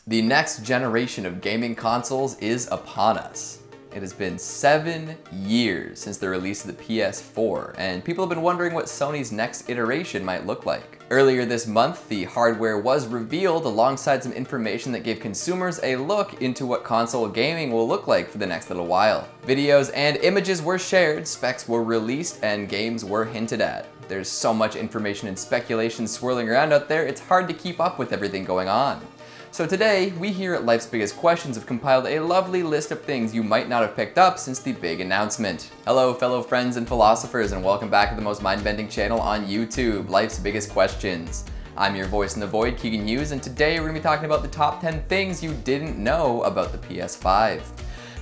The next generation of gaming consoles is upon us. It has been 7 years since the release of the PS4, and people have been wondering what Sony's next iteration might look like. Earlier this month, the hardware was revealed alongside some information that gave consumers a look into what console gaming will look like for the next little while. Videos and images were shared, specs were released, and games were hinted at. There's so much information and speculation swirling around out there, it's hard to keep up with everything going on. So today, we here at Life's Biggest Questions have compiled a lovely list of things you might not have picked up since the big announcement. Hello fellow friends and philosophers, and welcome back to the most mind-bending channel on YouTube, Life's Biggest Questions. I'm your voice in the void, Keegan Hughes, and today we're going to be talking about the top 10 things you didn't know about the PS5.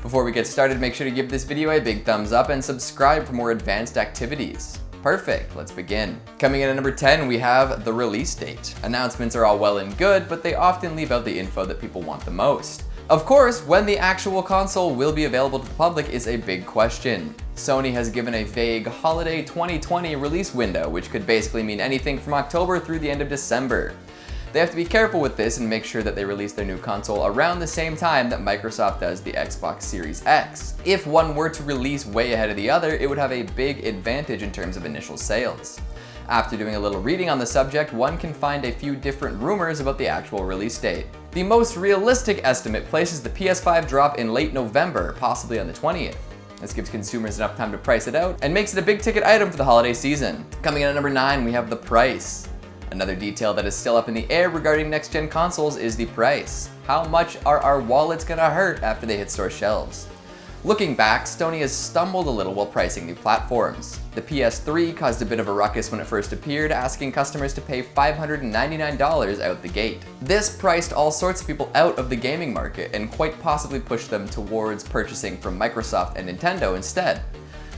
Before we get started, make sure to give this video a big thumbs up and subscribe for more advanced activities. Perfect, let's begin. Coming in at number 10, we have the release date. Announcements are all well and good, but they often leave out the info that people want the most. Of course, when the actual console will be available to the public is a big question. Sony has given a vague holiday 2020 release window, which could basically mean anything from October through the end of December. They have to be careful with this and make sure that they release their new console around the same time that Microsoft does the Xbox Series X. If one were to release way ahead of the other, it would have a big advantage in terms of initial sales. After doing a little reading on the subject, one can find a few different rumors about the actual release date. The most realistic estimate places the PS5 drop in late November, possibly on the 20th. This gives consumers enough time to price it out and makes it a big ticket item for the holiday season. Coming in at number 9, we have the price. Another detail that is still up in the air regarding next-gen consoles is the price. How much are our wallets gonna hurt after they hit store shelves? Looking back, Sony has stumbled a little while pricing new platforms. The PS3 caused a bit of a ruckus when it first appeared, asking customers to pay $599 out the gate. This priced all sorts of people out of the gaming market and quite possibly pushed them towards purchasing from Microsoft and Nintendo instead.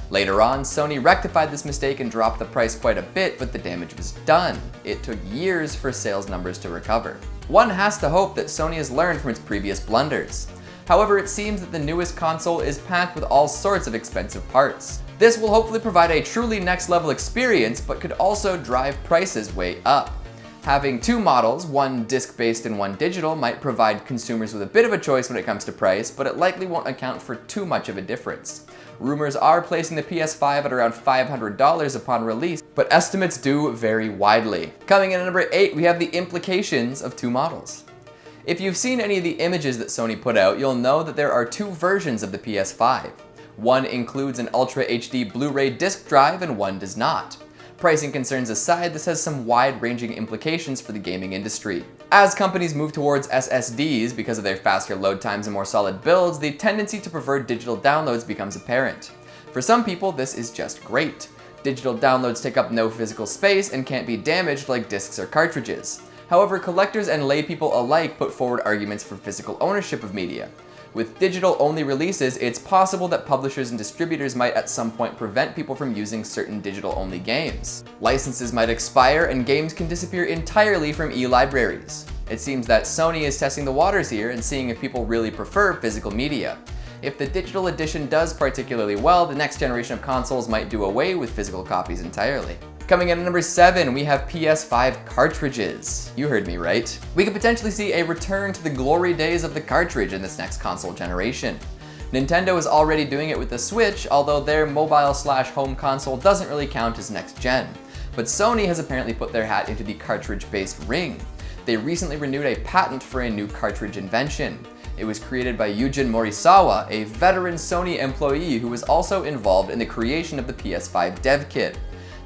Later on, Sony rectified this mistake and dropped the price quite a bit, but the damage was done. It took years for sales numbers to recover. One has to hope that Sony has learned from its previous blunders. However, it seems that the newest console is packed with all sorts of expensive parts. This will hopefully provide a truly next-level experience, but could also drive prices way up. Having two models, one disc-based and one digital, might provide consumers with a bit of a choice when it comes to price, but it likely won't account for too much of a difference. Rumors are placing the PS5 at around $500 upon release, but estimates do vary widely. Coming in at number 8, we have the implications of two models. If you've seen any of the images that Sony put out, you'll know that there are two versions of the PS5. One includes an Ultra HD Blu-ray disc drive and one does not. Pricing concerns aside, this has some wide-ranging implications for the gaming industry. As companies move towards SSDs because of their faster load times and more solid builds, the tendency to prefer digital downloads becomes apparent. For some people, this is just great. Digital downloads take up no physical space and can't be damaged like discs or cartridges. However, collectors and laypeople alike put forward arguments for physical ownership of media. With digital-only releases, it's possible that publishers and distributors might at some point prevent people from using certain digital-only games. Licenses might expire and games can disappear entirely from e-libraries. It seems that Sony is testing the waters here and seeing if people really prefer physical media. If the digital edition does particularly well, the next generation of consoles might do away with physical copies entirely. Coming in at number 7, we have PS5 Cartridges. You heard me right. We could potentially see a return to the glory days of the cartridge in this next console generation. Nintendo is already doing it with the Switch, although their mobile/home console doesn't really count as next gen. But Sony has apparently put their hat into the cartridge-based ring. They recently renewed a patent for a new cartridge invention. It was created by Yujin Morisawa, a veteran Sony employee who was also involved in the creation of the PS5 dev kit.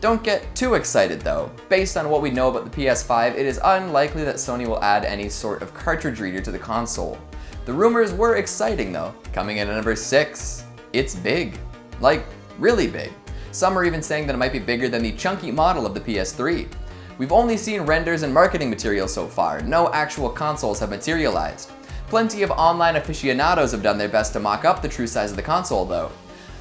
Don't get too excited though. Based on what we know about the PS5, it is unlikely that Sony will add any sort of cartridge reader to the console. The rumors were exciting though. Coming in at number 6, it's big. Like, really big. Some are even saying that it might be bigger than the chunky model of the PS3. We've only seen renders and marketing materials so far, no actual consoles have materialized. Plenty of online aficionados have done their best to mock up the true size of the console though.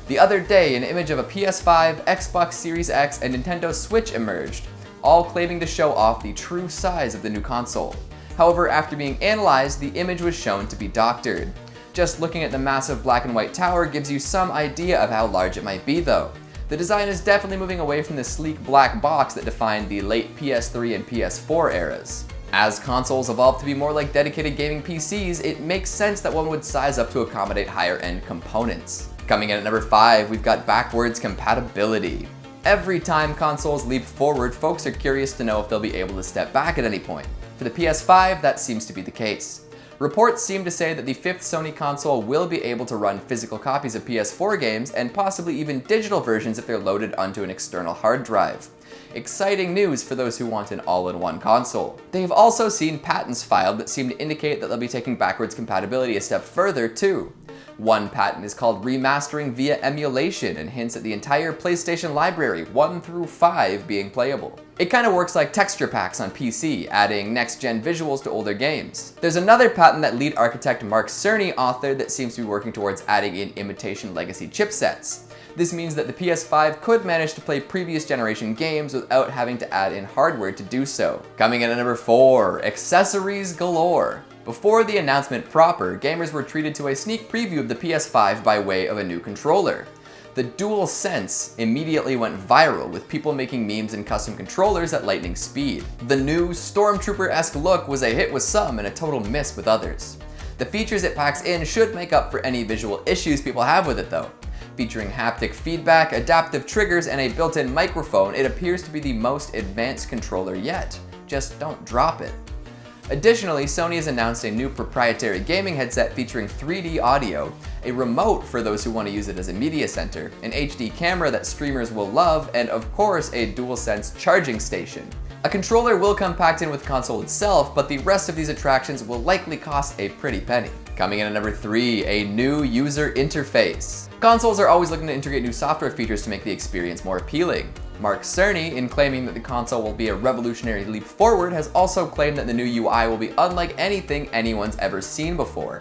The other day, an image of a PS5, Xbox Series X, and Nintendo Switch emerged, all claiming to show off the true size of the new console. However, after being analyzed, the image was shown to be doctored. Just looking at the massive black and white tower gives you some idea of how large it might be though. The design is definitely moving away from the sleek black box that defined the late PS3 and PS4 eras. As consoles evolve to be more like dedicated gaming PCs, it makes sense that one would size up to accommodate higher-end components. Coming in at number 5, we've got backwards compatibility. Every time consoles leap forward, folks are curious to know if they'll be able to step back at any point. For the PS5, that seems to be the case. Reports seem to say that the 5th Sony console will be able to run physical copies of PS4 games and possibly even digital versions if they're loaded onto an external hard drive. Exciting news for those who want an all-in-one console. They've also seen patents filed that seem to indicate that they'll be taking backwards compatibility a step further too. One patent is called remastering via emulation and hints at the entire PlayStation library, 1 through 5, being playable. It kind of works like texture packs on PC, adding next-gen visuals to older games. There's another patent that lead architect Mark Cerny authored that seems to be working towards adding in imitation legacy chipsets. This means that the PS5 could manage to play previous generation games without having to add in hardware to do so. Coming in at number 4, accessories galore. Before the announcement proper, gamers were treated to a sneak preview of the PS5 by way of a new controller. The DualSense immediately went viral, with people making memes and custom controllers at lightning speed. The new Stormtrooper-esque look was a hit with some and a total miss with others. The features it packs in should make up for any visual issues people have with it though. Featuring haptic feedback, adaptive triggers, and a built-in microphone, it appears to be the most advanced controller yet. Just don't drop it. Additionally, Sony has announced a new proprietary gaming headset featuring 3D audio, a remote for those who want to use it as a media center, an HD camera that streamers will love, and of course a DualSense charging station. A controller will come packed in with the console itself, but the rest of these attractions will likely cost a pretty penny. Coming in at number 3, a new user interface. Consoles are always looking to integrate new software features to make the experience more appealing. Mark Cerny, in claiming that the console will be a revolutionary leap forward, has also claimed that the new UI will be unlike anything anyone's ever seen before.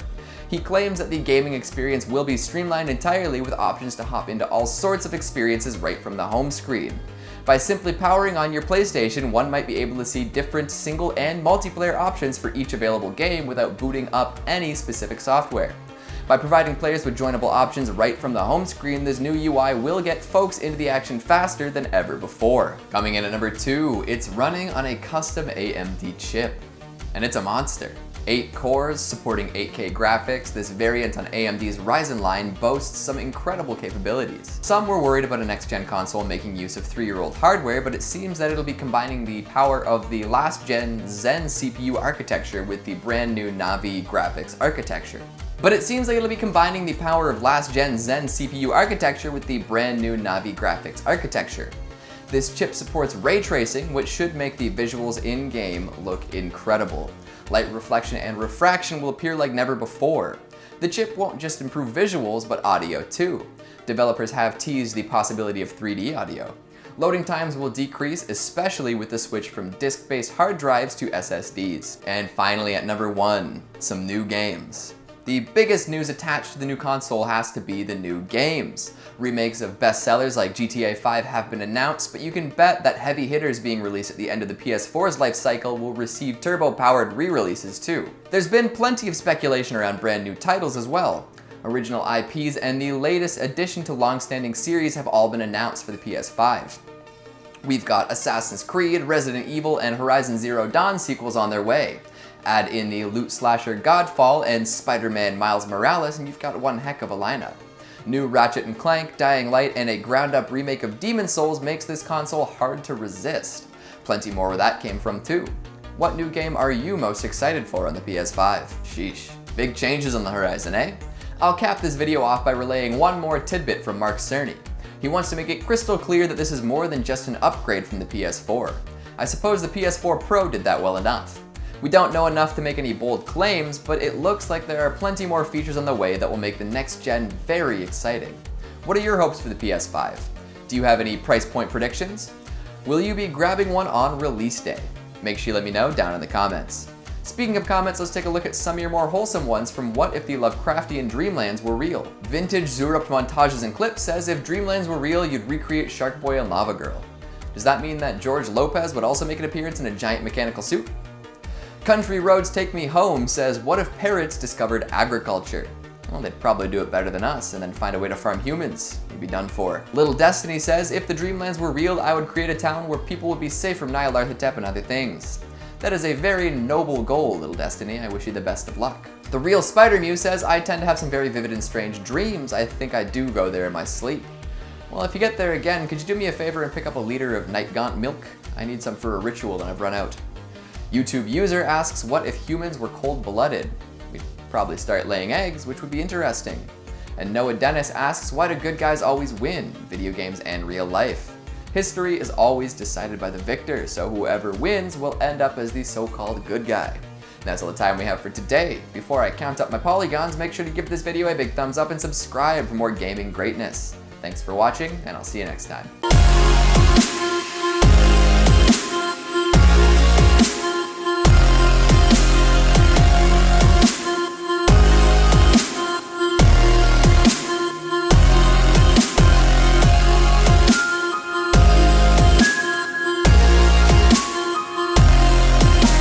He claims that the gaming experience will be streamlined entirely with options to hop into all sorts of experiences right from the home screen. By simply powering on your PlayStation, one might be able to see different single and multiplayer options for each available game without booting up any specific software. By providing players with joinable options right from the home screen, this new UI will get folks into the action faster than ever before. Coming in at number 2, it's running on a custom AMD chip. And it's a monster. 8 cores supporting 8K graphics, this variant on AMD's Ryzen line boasts some incredible capabilities. Some were worried about a next-gen console making use of 3-year-old hardware, but it seems that it'll be combining the power of the last-gen Zen CPU architecture with the brand new Navi graphics architecture. This chip supports ray tracing, which should make the visuals in-game look incredible. Light reflection and refraction will appear like never before. The chip won't just improve visuals, but audio too. Developers have teased the possibility of 3D audio. Loading times will decrease, especially with the switch from disk-based hard drives to SSDs. And finally at number 1, some new games. The biggest news attached to the new console has to be the new games. Remakes of bestsellers like GTA 5 have been announced, but you can bet that heavy hitters being released at the end of the PS4's life cycle will receive turbo-powered re-releases too. There's been plenty of speculation around brand new titles as well. Original IPs and the latest addition to long-standing series have all been announced for the PS5. We've got Assassin's Creed, Resident Evil, and Horizon Zero Dawn sequels on their way. Add in the loot slasher Godfall and Spider-Man Miles Morales and you've got one heck of a lineup. New Ratchet & Clank, Dying Light, and a ground-up remake of Demon's Souls makes this console hard to resist. Plenty more where that came from too. What new game are you most excited for on the PS5? Sheesh. Big changes on the horizon, eh? I'll cap this video off by relaying one more tidbit from Mark Cerny. He wants to make it crystal clear that this is more than just an upgrade from the PS4. I suppose the PS4 Pro did that well enough. We don't know enough to make any bold claims, but it looks like there are plenty more features on the way that will make the next gen very exciting. What are your hopes for the PS5? Do you have any price point predictions? Will you be grabbing one on release day? Make sure you let me know down in the comments. Speaking of comments, let's take a look at some of your more wholesome ones from What If the Lovecraftian Dreamlands Were Real? Vintage Zurupt Montages and Clips says if Dreamlands were real, you'd recreate Shark Boy and Lava Girl. Does that mean that George Lopez would also make an appearance in a giant mechanical suit? Country Roads Take Me Home says, what if parrots discovered agriculture? Well, they'd probably do it better than us and then find a way to farm humans. You'd be done for. Little Destiny says, if the Dreamlands were real, I would create a town where people would be safe from Nyarlathotep and other things. That is a very noble goal, little Destiny. I wish you the best of luck. The real Spider Mew says, I tend to have some very vivid and strange dreams. I think I do go there in my sleep. Well, if you get there again, could you do me a favor and pick up a liter of Night Gaunt milk? I need some for a ritual and I've run out. YouTube user asks, what if humans were cold-blooded? We'd probably start laying eggs, which would be interesting. And Noah Dennis asks, why do good guys always win, video games and real life? History is always decided by the victor, so whoever wins will end up as the so-called good guy. And that's all the time we have for today. Before I count up my polygons, make sure to give this video a big thumbs up and subscribe for more gaming greatness. Thanks for watching, and I'll see you next time.